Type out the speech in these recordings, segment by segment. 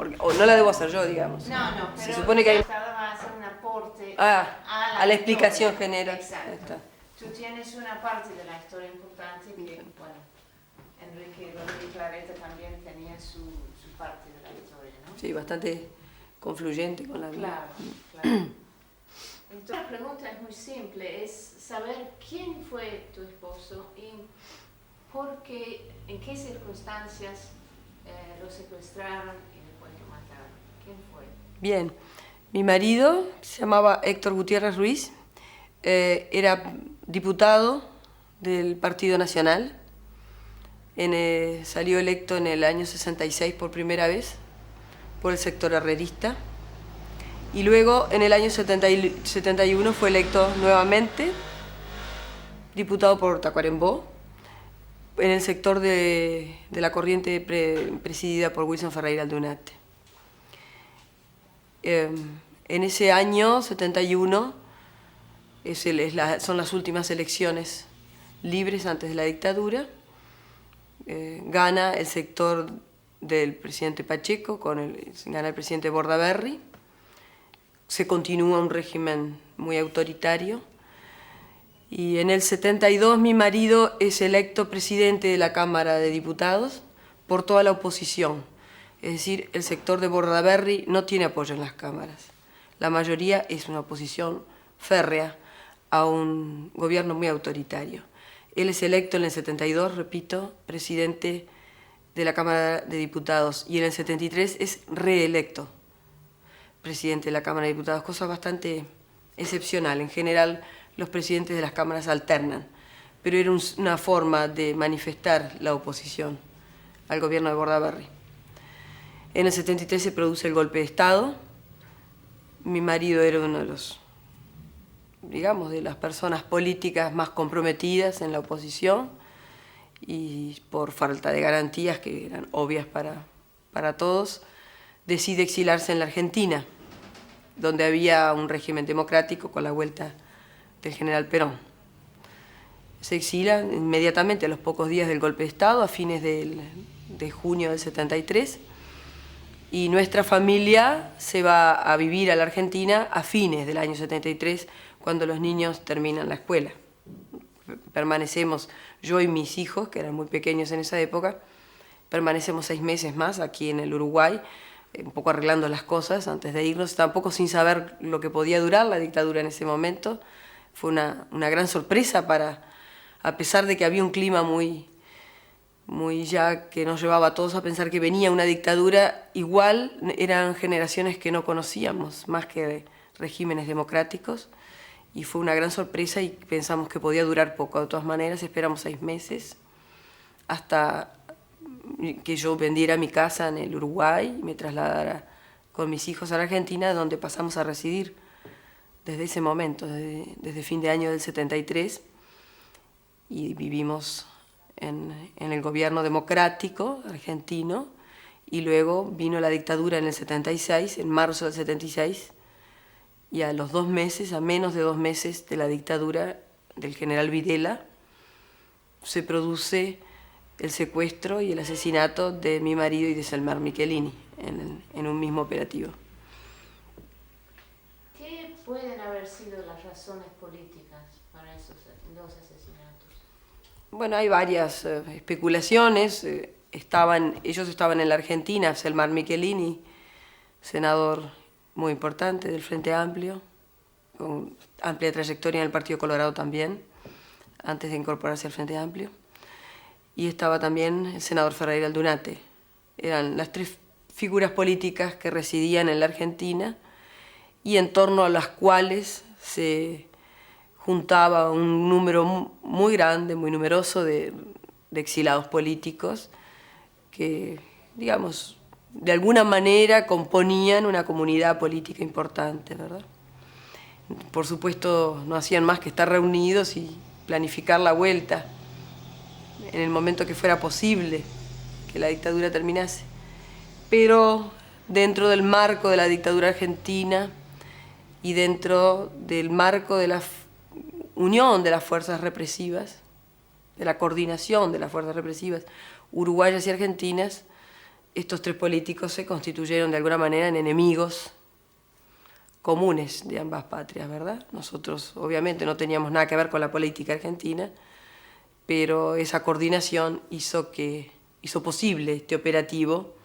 porque, o no la debo hacer yo, digamos. No, pero se supone que hay... va a hacer un aporte a la explicación general. Exacto. Tú tienes una parte de la historia importante que, bueno, Enrique Rodríguez Larreta también tenía su parte de la historia, ¿no? Sí, bastante confluyente con la vida. Claro. Entonces, la pregunta es muy simple, es saber quién fue tu esposo y por qué, en qué circunstancias lo secuestraron y después lo mataron. ¿Quién fue? Bien, mi marido se llamaba Héctor Gutiérrez Ruiz, era diputado del Partido Nacional, salió electo en el año 66 por primera vez por el sector herrerista, y luego en el año 71 fue electo nuevamente diputado por Tacuarembó, en el sector de la corriente presidida por Wilson Ferreira Aldunate. En ese año 71 son las últimas elecciones libres antes de la dictadura. Gana el sector del presidente Pacheco, gana el presidente Bordaberry. Se continúa un régimen muy autoritario. Y en el 72 mi marido es electo presidente de la Cámara de Diputados por toda la oposición. Es decir, el sector de Bordaberry no tiene apoyo en las cámaras. La mayoría es una oposición férrea a un gobierno muy autoritario. Él es electo en el 72, repito, presidente de la Cámara de Diputados, y en el 73 es reelecto presidente de la Cámara de Diputados, cosa bastante excepcional. En general, los presidentes de las cámaras alternan, pero era una forma de manifestar la oposición al gobierno de Bordaberry. En el 73 se produce el golpe de Estado. Mi marido era uno de los, digamos, de las personas políticas más comprometidas en la oposición, y por falta de garantías que eran obvias para todos, decide exilarse en la Argentina, donde había un régimen democrático con la vuelta del general Perón. Se exila inmediatamente a los pocos días del golpe de Estado, a fines de junio del 73, y nuestra familia se va a vivir a la Argentina a fines del año 73, cuando los niños terminan la escuela. Permanecemos, yo y mis hijos, que eran muy pequeños en esa época, permanecemos 6 meses más aquí en el Uruguay, un poco arreglando las cosas antes de irnos, tampoco sin saber lo que podía durar la dictadura en ese momento. Fue una gran sorpresa a pesar de que había un clima muy ya que nos llevaba a todos a pensar que venía una dictadura, igual eran generaciones que no conocíamos más que regímenes democráticos, y fue una gran sorpresa y pensamos que podía durar poco. De todas maneras, esperamos 6 meses hasta que yo vendiera mi casa en el Uruguay y me trasladara con mis hijos a la Argentina, donde pasamos a residir desde ese momento, desde fin de año del 73, y vivimos en el gobierno democrático argentino, y luego vino la dictadura en el 76, en marzo del 76, y a los 2 meses, a menos de 2 meses de la dictadura del general Videla, se produce el secuestro y el asesinato de mi marido y de Selmar Michelini en un mismo operativo. ¿Qué pueden haber sido las razones políticas para esos 2 asesinatos? Bueno, hay varias especulaciones. Ellos estaban en la Argentina, Selmar Michelini, senador muy importante del Frente Amplio, con amplia trayectoria en el Partido Colorado también, antes de incorporarse al Frente Amplio. Y estaba también el senador Ferreira Aldunate. Eran las 3 figuras políticas que residían en la Argentina y en torno a las cuales se juntaba un número muy grande, muy numeroso de exilados políticos que, digamos, de alguna manera componían una comunidad política importante, ¿verdad? Por supuesto, no hacían más que estar reunidos y planificar la vuelta en el momento que fuera posible que la dictadura terminase. Pero dentro del marco de la dictadura argentina y dentro del marco de la unión de las fuerzas represivas, de la coordinación de las fuerzas represivas uruguayas y argentinas, estos tres políticos se constituyeron de alguna manera en enemigos comunes de ambas patrias, ¿verdad? Nosotros obviamente no teníamos nada que ver con la política argentina, pero esa coordinación hizo posible este operativo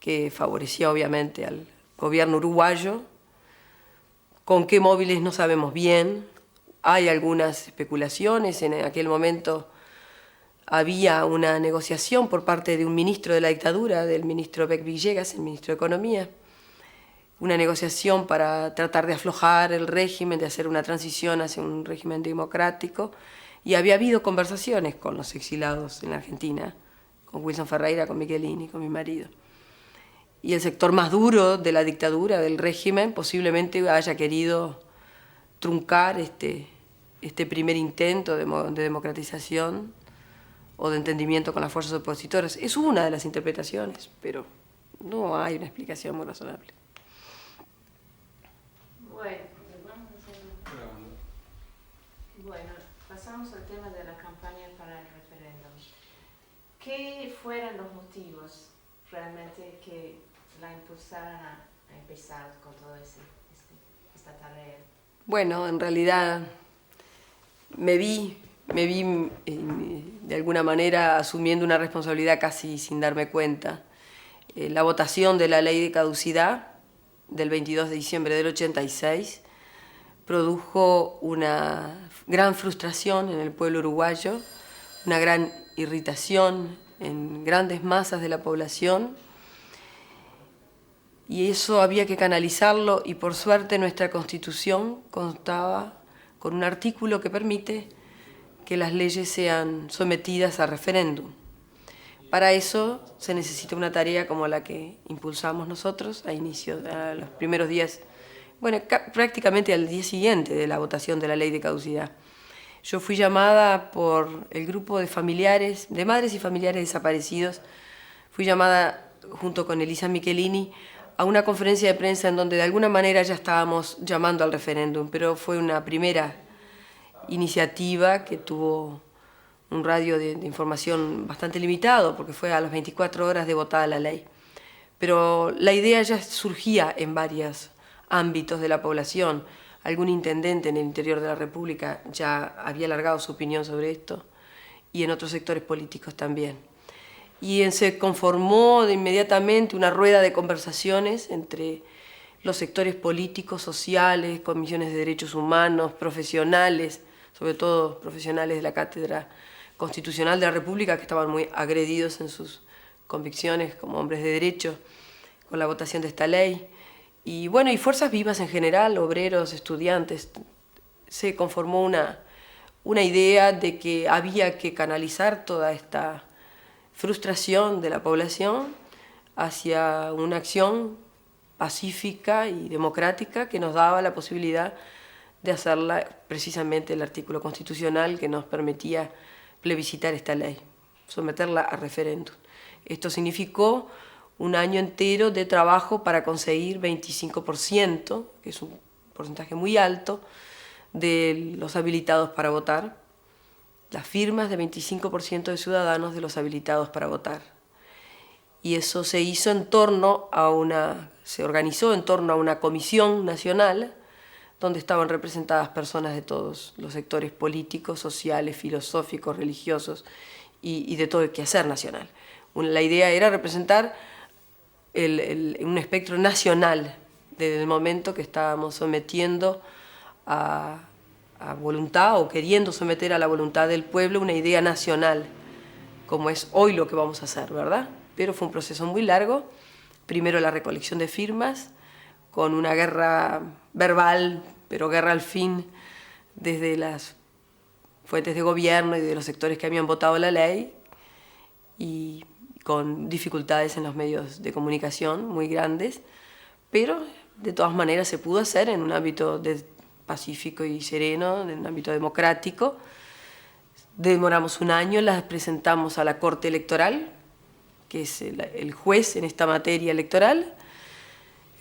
que favorecía obviamente al gobierno uruguayo. Con qué móviles no sabemos bien, hay algunas especulaciones. En aquel momento había una negociación por parte de un ministro de la dictadura, del ministro Beck Villegas, el ministro de Economía, una negociación para tratar de aflojar el régimen, de hacer una transición hacia un régimen democrático, y había habido conversaciones con los exilados en la Argentina, con Wilson Ferreira, con Michelini, con mi marido. Y el sector más duro de la dictadura, del régimen, posiblemente haya querido truncar este primer intento de democratización o de entendimiento con las fuerzas opositoras. Es una de las interpretaciones, pero no hay una explicación muy razonable. Bueno, pasamos al tema de la campaña para el referéndum. ¿Qué fueron los motivos realmente que la impulsaron a empezar con toda esta tarea? Bueno, en realidad me vi de alguna manera asumiendo una responsabilidad casi sin darme cuenta. La votación de la ley de caducidad del 22 de diciembre del 86 produjo una gran frustración en el pueblo uruguayo, una gran irritación en grandes masas de la población, y eso había que canalizarlo, y por suerte nuestra Constitución contaba con un artículo que permite que las leyes sean sometidas a referéndum. Para eso se necesita una tarea como la que impulsamos nosotros a los primeros días, bueno, prácticamente al día siguiente de la votación de la ley de caducidad. Yo fui llamada por el grupo de familiares, de madres y familiares desaparecidos, fui llamada junto con Elisa Michelini a una conferencia de prensa en donde de alguna manera ya estábamos llamando al referéndum, pero fue una primera iniciativa que tuvo un radio de información bastante limitado, porque fue a las 24 horas de votada la ley. Pero la idea ya surgía en varios ámbitos de la población. Algún intendente en el interior de la República ya había alargado su opinión sobre esto, y en otros sectores políticos también. Y se conformó de inmediatamente una rueda de conversaciones entre los sectores políticos, sociales, comisiones de derechos humanos, profesionales, sobre todo profesionales de la Cátedra Constitucional de la República, que estaban muy agredidos en sus convicciones como hombres de derecho con la votación de esta ley. Y bueno, y fuerzas vivas en general, obreros, estudiantes. Se conformó una idea de que había que canalizar toda esta frustración de la población hacia una acción pacífica y democrática que nos daba la posibilidad de hacerla precisamente el artículo constitucional que nos permitía plebiscitar esta ley, someterla a referéndum. Esto significó un año entero de trabajo para conseguir 25%, que es un porcentaje muy alto, de los habilitados para votar, las firmas de 25% de ciudadanos de los habilitados para votar. Y eso se hizo se organizó en torno a una comisión nacional donde estaban representadas personas de todos los sectores políticos, sociales, filosóficos, religiosos y de todo el quehacer nacional. La idea era representar un espectro nacional desde el momento que estábamos sometiendo a voluntad o queriendo someter a la voluntad del pueblo una idea nacional, como es hoy lo que vamos a hacer, ¿verdad? Pero fue un proceso muy largo. Primero la recolección de firmas, con una guerra verbal, pero guerra al fin, desde las fuentes de gobierno y de los sectores que habían votado la ley, y con dificultades en los medios de comunicación muy grandes, pero de todas maneras se pudo hacer en un ámbito pacífico y sereno, en un ámbito democrático. Demoramos un año, las presentamos a la Corte Electoral, que es el juez en esta materia electoral,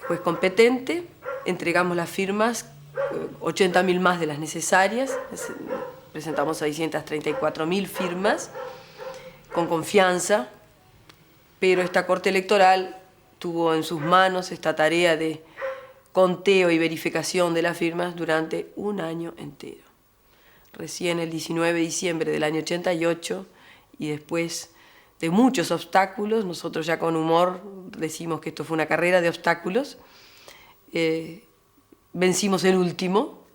juez competente. Entregamos las firmas, 80.000 más de las necesarias, presentamos 634.000 firmas, con confianza, pero esta Corte Electoral tuvo en sus manos esta tarea de conteo y verificación de las firmas durante un año entero. Recién el 19 de diciembre del año 88, y después de muchos obstáculos, nosotros ya con humor decimos que esto fue una carrera de obstáculos, vencimos el último,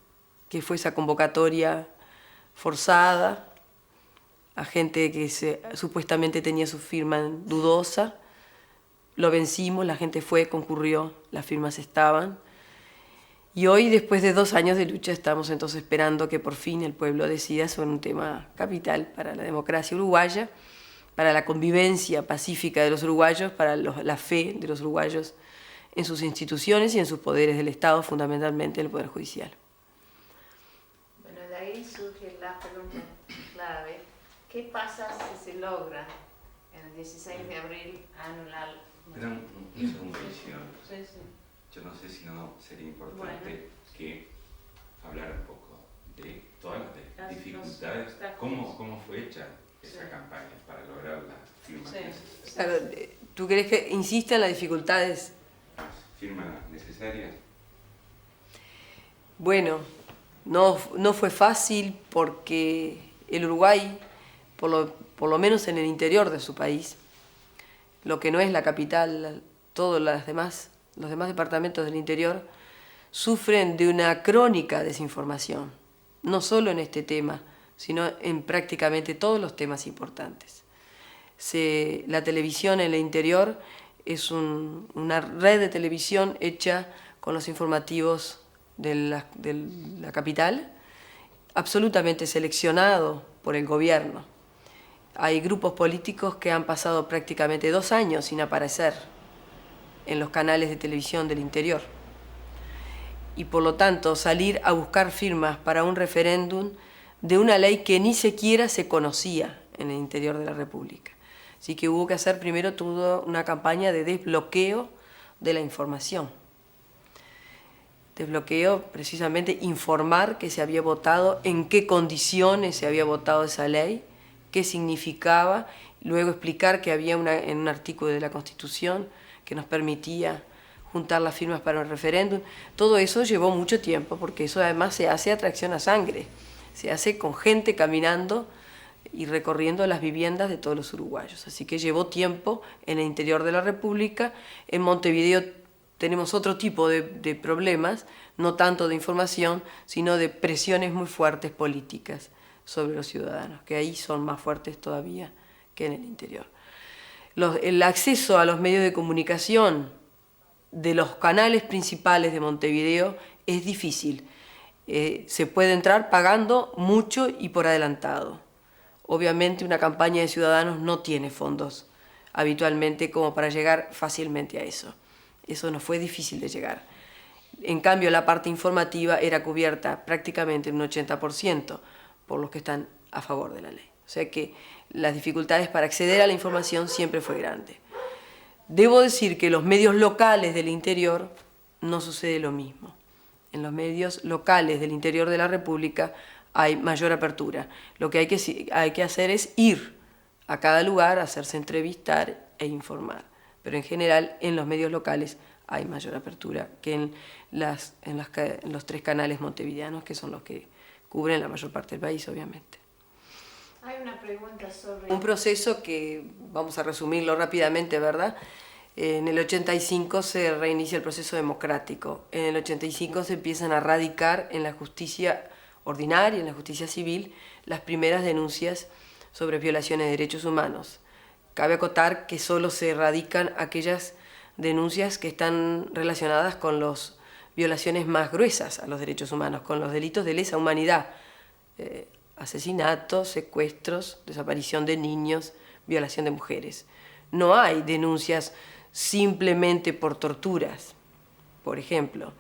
que fue esa convocatoria forzada a gente que supuestamente tenía su firma dudosa. Lo vencimos, la gente fue, concurrió, las firmas estaban. Y hoy, después de 2 años de lucha, estamos entonces esperando que por fin el pueblo decida sobre un tema capital para la democracia uruguaya, para la convivencia pacífica de los uruguayos, para la fe de los uruguayos en sus instituciones y en sus poderes del Estado, fundamentalmente el Poder Judicial. Bueno, de ahí surge la pregunta clave. ¿Qué pasa si se logra el 16 de abril anular? Perdón, un segundo, Sí, sí. yo no sé si no sería importante que hablar un poco de todas las dificultades, cómo fue hecha esa campaña para lograr las firmas necesarias. Claro, ¿tú crees que insista en las dificultades? ¿Firmas necesarias? Bueno, no fue fácil porque el Uruguay, por lo menos en el interior de su país, lo que no es la capital, todos los demás departamentos del interior, sufren de una crónica desinformación, no solo en este tema, sino en prácticamente todos los temas importantes. La televisión en el interior es una red de televisión hecha con los informativos de la capital, absolutamente seleccionado por el gobierno. Hay grupos políticos que han pasado prácticamente 2 años sin aparecer en los canales de televisión del interior. Y por lo tanto, salir a buscar firmas para un referéndum de una ley que ni siquiera se conocía en el interior de la República. Así que hubo que hacer primero toda una campaña de desbloqueo de la información. Desbloqueo, precisamente, informar que se había votado, en qué condiciones se había votado esa ley, qué significaba, luego explicar que había en un artículo de la Constitución que nos permitía juntar las firmas para un referéndum. Todo eso llevó mucho tiempo, porque eso además se hace a tracción a sangre, se hace con gente caminando y recorriendo las viviendas de todos los uruguayos. Así que llevó tiempo en el interior de la República. En Montevideo tenemos otro tipo de problemas, no tanto de información, sino de presiones muy fuertes políticas sobre los ciudadanos, que ahí son más fuertes todavía que en el interior. El acceso a los medios de comunicación de los canales principales de Montevideo es difícil. Se puede entrar pagando mucho y por adelantado. Obviamente una campaña de ciudadanos no tiene fondos habitualmente como para llegar fácilmente a eso. Eso no fue difícil de llegar. En cambio, la parte informativa era cubierta prácticamente en un 80% por los que están a favor de la ley. O sea que las dificultades para acceder a la información siempre fue grande. Debo decir que en los medios locales del interior no sucede lo mismo. En los medios locales del interior de la República hay mayor apertura. Lo que hay que hacer es ir a cada lugar, hacerse entrevistar e informar. Pero en general en los medios locales hay mayor apertura que en los 3 canales montevideanos, que son los que cubren la mayor parte del país, obviamente. Hay una pregunta sobre... Un proceso que, vamos a resumirlo rápidamente, ¿verdad? En el 85 se reinicia el proceso democrático. En el 85 se empiezan a radicar en la justicia ordinaria, en la justicia civil, las primeras denuncias sobre violaciones de derechos humanos. Cabe acotar que solo se radican aquellas denuncias que están relacionadas con las violaciones más gruesas a los derechos humanos, con los delitos de lesa humanidad, asesinatos, secuestros, desaparición de niños, violación de mujeres. No hay denuncias simplemente por torturas, por ejemplo,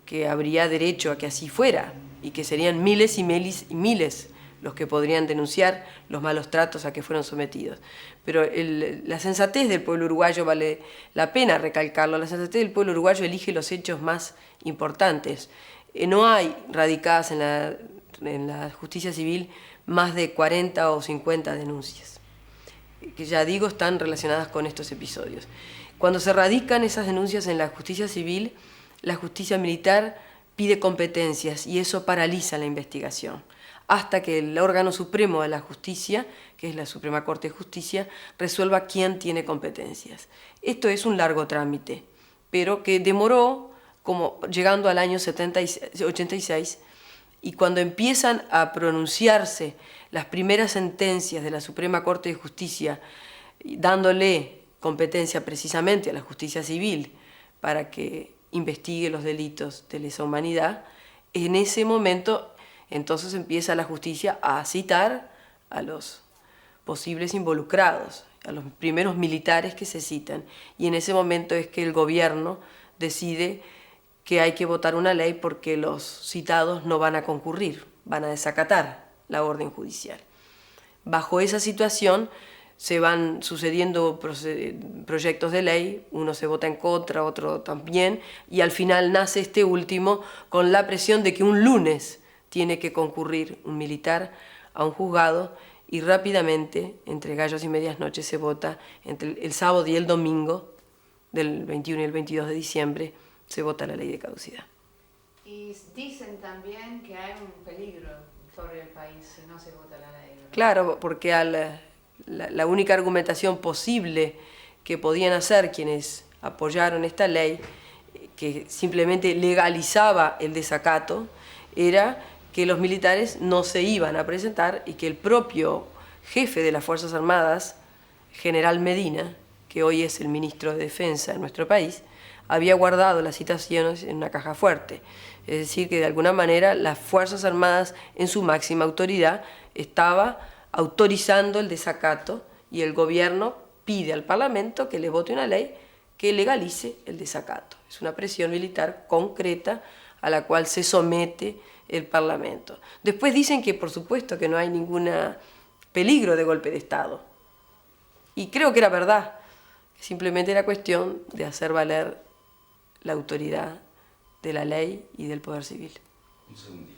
que habría derecho a que así fuera y que serían miles y miles y miles los que podrían denunciar los malos tratos a que fueron sometidos. Pero la sensatez del pueblo uruguayo, vale la pena recalcarlo, la sensatez del pueblo uruguayo elige los hechos más importantes. No hay radicadas en la justicia civil más de 40 o 50 denuncias. que ya digo están relacionadas con estos episodios. Cuando se radican esas denuncias en la justicia civil, la justicia militar pide competencias y eso paraliza la investigación, hasta que el órgano supremo de la justicia, que es la Suprema Corte de Justicia, resuelva quién tiene competencias. Esto es un largo trámite, pero que demoró como llegando al año 86, y cuando empiezan a pronunciarse las primeras sentencias de la Suprema Corte de Justicia, dándole competencia precisamente a la justicia civil para que investigue los delitos de lesa humanidad, en ese momento entonces empieza la justicia a citar a los posibles involucrados, a los primeros militares que se citan, y en ese momento es que el gobierno decide que hay que votar una ley porque los citados no van a concurrir, van a desacatar la orden judicial. Bajo esa situación se van sucediendo proyectos de ley, uno se vota en contra, otro también, y al final nace este último con la presión de que un lunes tiene que concurrir un militar a un juzgado y rápidamente, entre gallos y medias noches, se vota entre el sábado y el domingo del 21 y el 22 de diciembre, se vota la ley de caducidad. Y dicen también que hay un peligro sobre el país si no se vota la ley, ¿verdad? Claro, porque la única argumentación posible que podían hacer quienes apoyaron esta ley, que simplemente legalizaba el desacato, era que los militares no se iban a presentar y que el propio jefe de las Fuerzas Armadas, General Medina, que hoy es el ministro de Defensa en nuestro país, había guardado las citaciones en una caja fuerte. Es decir, que de alguna manera las Fuerzas Armadas en su máxima autoridad estaba autorizando el desacato y el gobierno pide al Parlamento que le vote una ley que legalice el desacato. Es una presión militar concreta a la cual se somete el Parlamento. Después dicen que por supuesto que no hay ningún peligro de golpe de Estado. Y creo que era verdad. Simplemente era cuestión de hacer valer la autoridad de la ley y del poder civil. Un segundito.